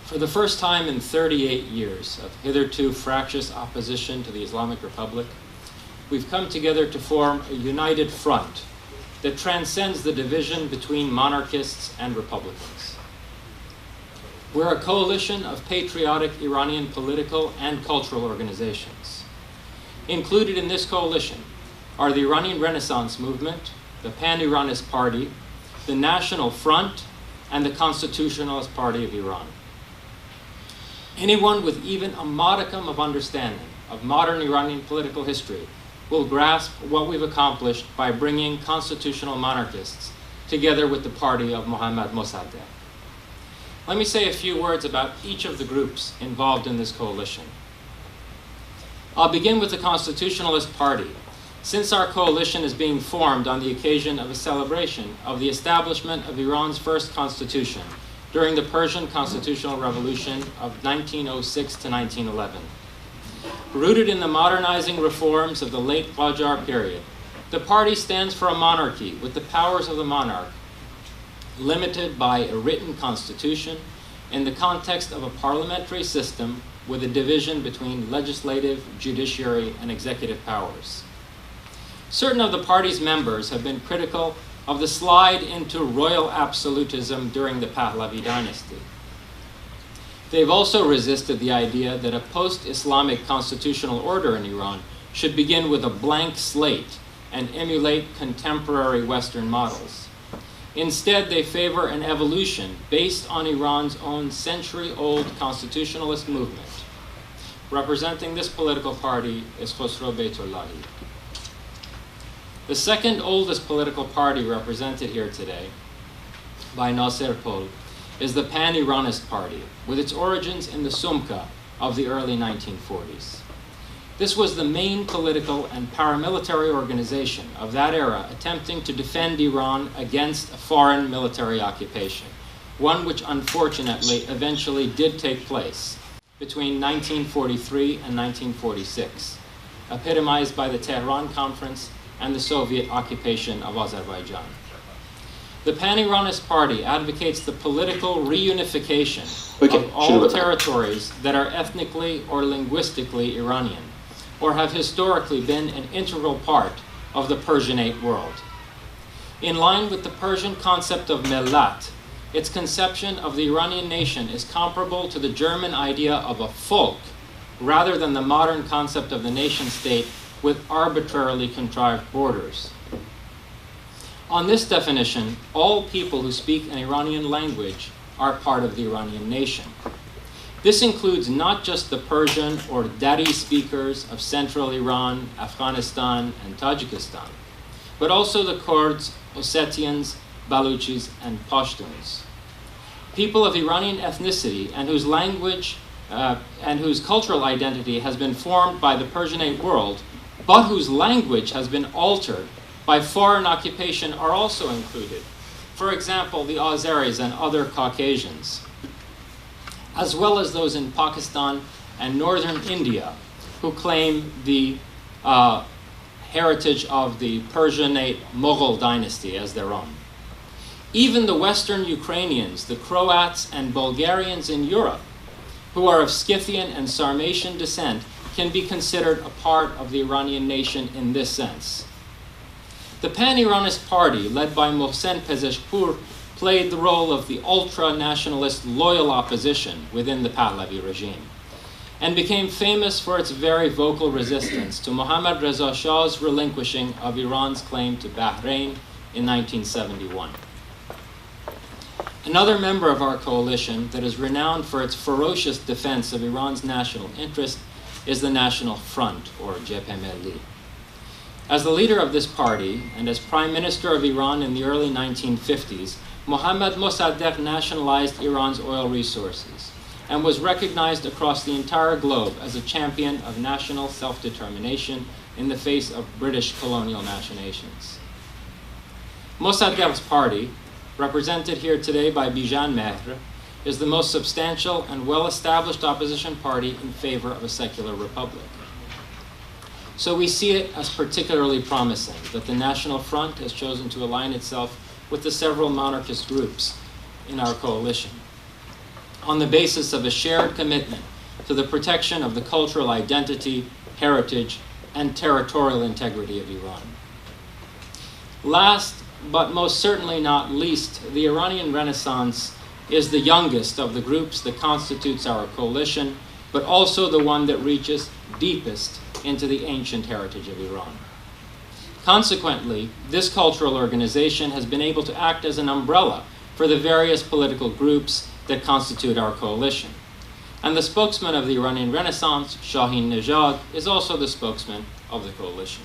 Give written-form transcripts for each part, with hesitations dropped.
For the first time in 38 years of hitherto fractious opposition to the Islamic Republic, we've come together to form a united front that transcends the division between monarchists and republicans. We're a coalition of patriotic Iranian political and cultural organizations. Included in this coalition are the Iranian Renaissance Movement, the Pan-Iranist Party, the National Front, and the Constitutionalist Party of Iran. Anyone with even a modicum of understanding of modern Iranian political history will grasp what we've accomplished by bringing constitutional monarchists together with the party of Mohammad Mossadegh. Let me say a few words about each of the groups involved in this coalition. I'll begin with the Constitutionalist Party, since our coalition is being formed on the occasion of a celebration of the establishment of Iran's first constitution during the Persian Constitutional Revolution of 1906 to 1911. Rooted in the modernizing reforms of the late Qajar period, the party stands for a monarchy with the powers of the monarch limited by a written constitution in the context of a parliamentary system with a division between legislative, judiciary, and executive powers. Certain of the party's members have been critical of the slide into royal absolutism during the Pahlavi dynasty. They've also resisted the idea that a post-Islamic constitutional order in Iran should begin with a blank slate and emulate contemporary Western models. Instead, they favor an evolution based on Iran's own century-old constitutionalist movement. Representing this political party is Khosrow Beytullahi. The second oldest political party represented here today by Nasser Pol is the Pan-Iranist Party, with its origins in the Sumka of the early 1940s. This was the main political and paramilitary organization of that era attempting to defend Iran against a foreign military occupation, one which unfortunately eventually did take place between 1943 and 1946, epitomized by the Tehran Conference and the Soviet occupation of Azerbaijan. The Pan-Iranist Party advocates the political reunification of all territories that are ethnically or linguistically Iranian, or have historically been an integral part of the Persianate world. In line with the Persian concept of millat, its conception of the Iranian nation is comparable to the German idea of a folk, rather than the modern concept of the nation-state with arbitrarily contrived borders. On this definition, all people who speak an Iranian language are part of the Iranian nation. This includes not just the Persian or Dari speakers of central Iran, Afghanistan, and Tajikistan, but also the Kurds, Ossetians, Baluchis, and Pashtuns. People of Iranian ethnicity and whose language and whose cultural identity has been formed by the Persianate world, but whose language has been altered by foreign occupation are also included. For example, the Azeris and other Caucasians, as well as those in Pakistan and northern India who claim the heritage of the Persianate Mughal dynasty as their own. Even the Western Ukrainians, the Croats and Bulgarians in Europe, who are of Scythian and Sarmatian descent, can be considered a part of the Iranian nation in this sense. The Pan-Iranist Party, led by Mohsen Pezeshkpur, played the role of the ultra-nationalist loyal opposition within the Pahlavi regime, and became famous for its very vocal resistance to Mohammad Reza Shah's relinquishing of Iran's claim to Bahrain in 1971. Another member of our coalition that is renowned for its ferocious defense of Iran's national interest is the National Front, or Jebheye. As the leader of this party, and as Prime Minister of Iran in the early 1950s, Mohammad Mossadegh nationalized Iran's oil resources and was recognized across the entire globe as a champion of national self-determination in the face of British colonial machinations. Mossadegh's party, represented here today by Bijan Mehr, is the most substantial and well-established opposition party in favor of a secular republic. So we see it as particularly promising that the National Front has chosen to align itself with the several monarchist groups in our coalition. on the basis of a shared commitment to the protection of the cultural identity, heritage, and territorial integrity of Iran. Last, but most certainly not least, the Iranian Renaissance is the youngest of the groups that constitutes our coalition, but also the one that reaches deepest into the ancient heritage of Iran. Consequently, this cultural organization has been able to act as an umbrella for the various political groups that constitute our coalition. And the spokesman of the Iranian Renaissance, Shahin Nejad, is also the spokesman of the coalition.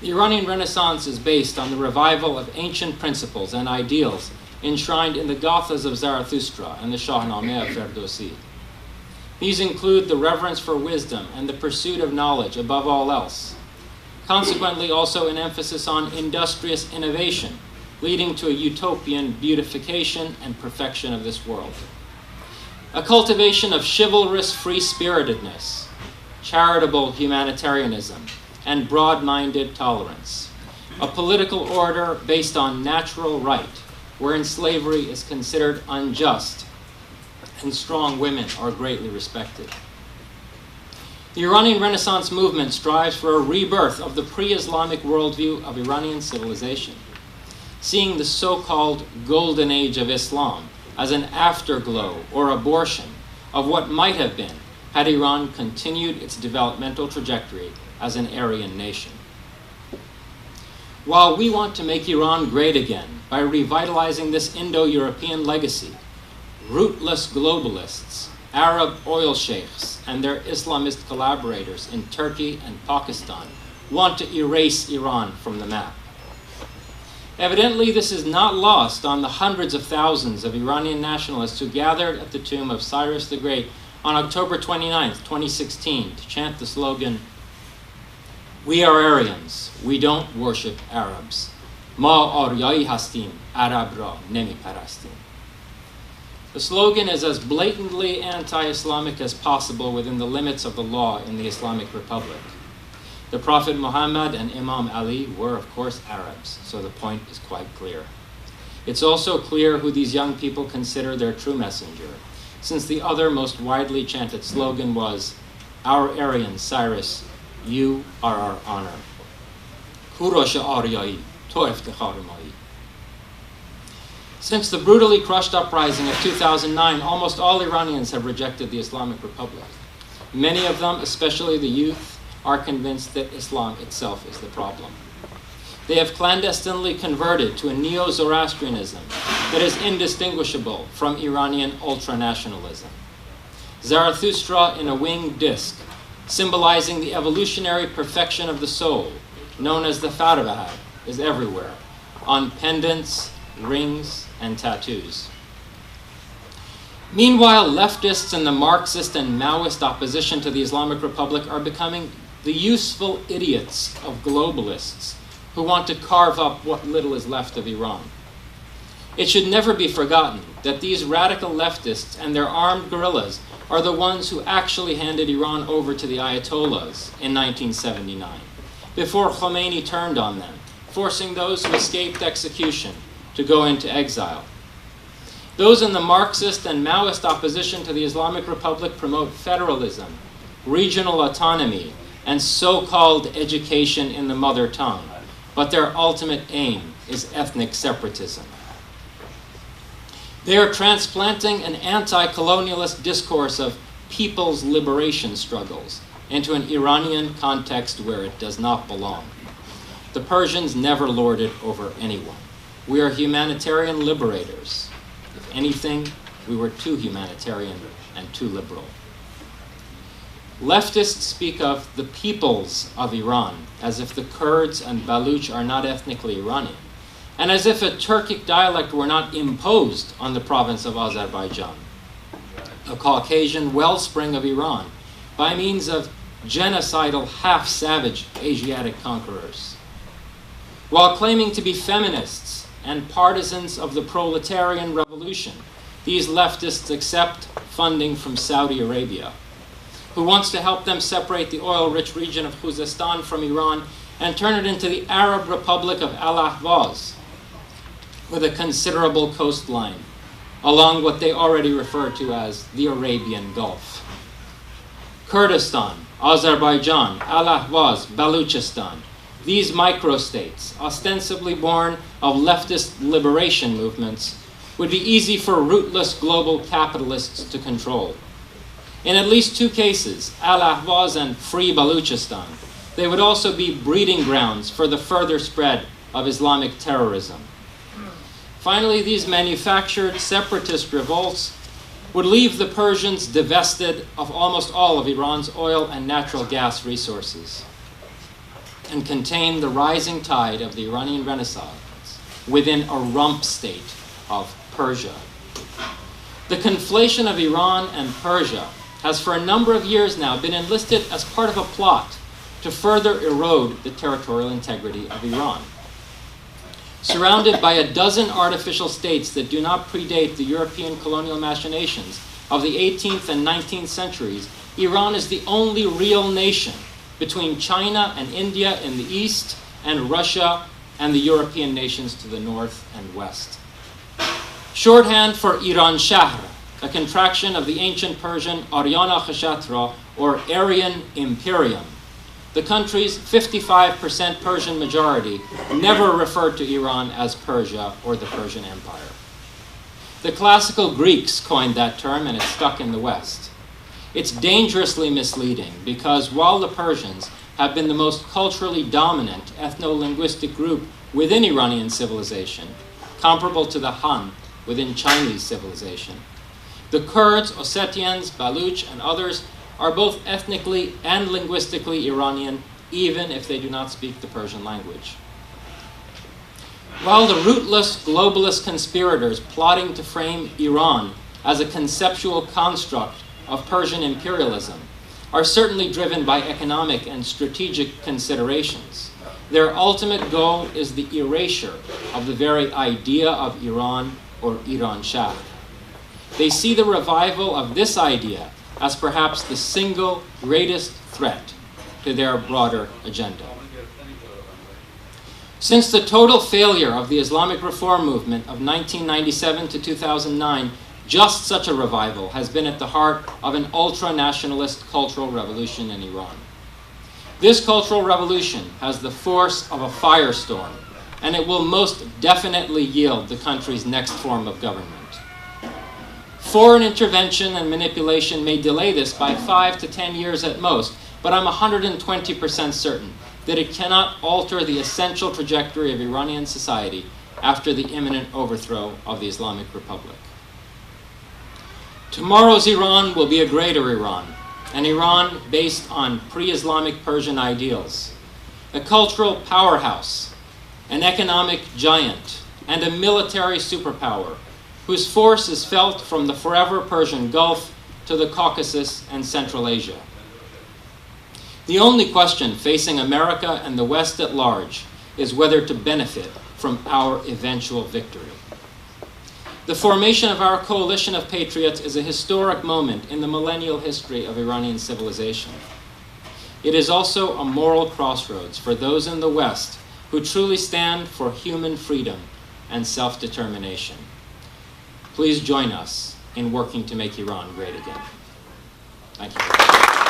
The Iranian Renaissance is based on the revival of ancient principles and ideals enshrined in the Gathas of Zarathustra and the Shahnameh of Ferdowsi. These include the reverence for wisdom and the pursuit of knowledge above all else. Consequently, also an emphasis on industrious innovation, leading to a utopian beautification and perfection of this world. A cultivation of chivalrous free-spiritedness, charitable humanitarianism, and broad-minded tolerance. A political order based on natural right, wherein slavery is considered unjust and strong women are greatly respected. The Iranian Renaissance movement strives for a rebirth of the pre-Islamic worldview of Iranian civilization, seeing the so-called golden age of Islam as an afterglow or abortion of what might have been had Iran continued its developmental trajectory as an Aryan nation. While we want to make Iran great again by revitalizing this Indo-European legacy, rootless globalists, Arab oil sheikhs, and their Islamist collaborators in Turkey and Pakistan want to erase Iran from the map. Evidently, this is not lost on the hundreds of thousands of Iranian nationalists who gathered at the tomb of Cyrus the Great on October 29, 2016, to chant the slogan, "We are Aryans, we don't worship Arabs. Ma Aryai hastim, Arab ra nemi parastim." The slogan is as blatantly anti-Islamic as possible within the limits of the law in the Islamic Republic. The Prophet Muhammad and Imam Ali were, of course, Arabs, so the point is quite clear. It's also clear who these young people consider their true messenger, since the other most widely chanted slogan was, "Our Aryan Cyrus, you are our honor. Kurosh Aryai, to iftikhar mai." Since the brutally crushed uprising of 2009, almost all Iranians have rejected the Islamic Republic. Many of them, especially the youth, are convinced that Islam itself is the problem. They have clandestinely converted to a neo-Zoroastrianism that is indistinguishable from Iranian ultranationalism. Zarathustra in a winged disc, symbolizing the evolutionary perfection of the soul, known as the Farvah, is everywhere, on pendants, rings, and tattoos. Meanwhile, leftists and the Marxist and Maoist opposition to the Islamic Republic are becoming the useful idiots of globalists who want to carve up what little is left of Iran. It should never be forgotten that these radical leftists and their armed guerrillas are the ones who actually handed Iran over to the Ayatollahs in 1979, before Khomeini turned on them, forcing those who escaped execution to go into exile. Those in the Marxist and Maoist opposition to the Islamic Republic promote federalism, regional autonomy, and so-called education in the mother tongue, but their ultimate aim is ethnic separatism. They are transplanting an anti-colonialist discourse of people's liberation struggles into an Iranian context where it does not belong. The Persians never lorded over anyone. We are humanitarian liberators. If anything, we were too humanitarian and too liberal. Leftists speak of the peoples of Iran as if the Kurds and Baluch are not ethnically Iranian, and as if a Turkic dialect were not imposed on the province of Azerbaijan, a Caucasian wellspring of Iran, by means of genocidal, half-savage Asiatic conquerors. While claiming to be feminists and partisans of the proletarian revolution, these leftists accept funding from Saudi Arabia, who wants to help them separate the oil-rich region of Khuzestan from Iran and turn it into the Arab Republic of Al-Ahvaz, with a considerable coastline, along what they already refer to as the Arabian Gulf. Kurdistan, Azerbaijan, Al-Ahwaz, Baluchistan, these microstates, ostensibly born of leftist liberation movements, would be easy for rootless global capitalists to control. In at least two cases, Al-Ahwaz and Free Baluchistan, they would also be breeding grounds for the further spread of Islamic terrorism. Finally, these manufactured separatist revolts would leave the Persians divested of almost all of Iran's oil and natural gas resources and contain the rising tide of the Iranian Renaissance within a rump state of Persia. The conflation of Iran and Persia has for a number of years now been enlisted as part of a plot to further erode the territorial integrity of Iran. Surrounded by a dozen artificial states that do not predate the European colonial machinations of the 18th and 19th centuries, Iran is the only real nation between China and India in the east and Russia and the European nations to the north and west. Shorthand for Iran Shahr, a contraction of the ancient Persian Aryana Khashatra, or Aryan Imperium. The country's 55% Persian majority never referred to Iran as Persia or the Persian Empire. The classical Greeks coined that term, and it stuck in the West. It's dangerously misleading because while the Persians have been the most culturally dominant ethno-linguistic group within Iranian civilization, comparable to the Han within Chinese civilization, the Kurds, Ossetians, Baluch, and others are both ethnically and linguistically Iranian, even if they do not speak the Persian language. While the rootless globalist conspirators plotting to frame Iran as a conceptual construct of Persian imperialism are certainly driven by economic and strategic considerations, their ultimate goal is the erasure of the very idea of Iran or Iran Shah. They see the revival of this idea as perhaps the single greatest threat to their broader agenda. Since the total failure of the Islamic reform movement of 1997 to 2009, just such a revival has been at the heart of an ultra-nationalist cultural revolution in Iran. This cultural revolution has the force of a firestorm, and it will most definitely yield the country's next form of government. Foreign intervention and manipulation may delay this by 5 to 10 years at most, but I'm 120% certain that it cannot alter the essential trajectory of Iranian society after the imminent overthrow of the Islamic Republic. Tomorrow's Iran will be a greater Iran, an Iran based on pre-Islamic Persian ideals, a cultural powerhouse, an economic giant, and a military superpower whose force is felt from the forever Persian Gulf to the Caucasus and Central Asia. The only question facing America and the West at large is whether to benefit from our eventual victory. The formation of our coalition of patriots is a historic moment in the millennial history of Iranian civilization. It is also a moral crossroads for those in the West who truly stand for human freedom and self-determination. Please join us in working to make Iran great again. Thank you.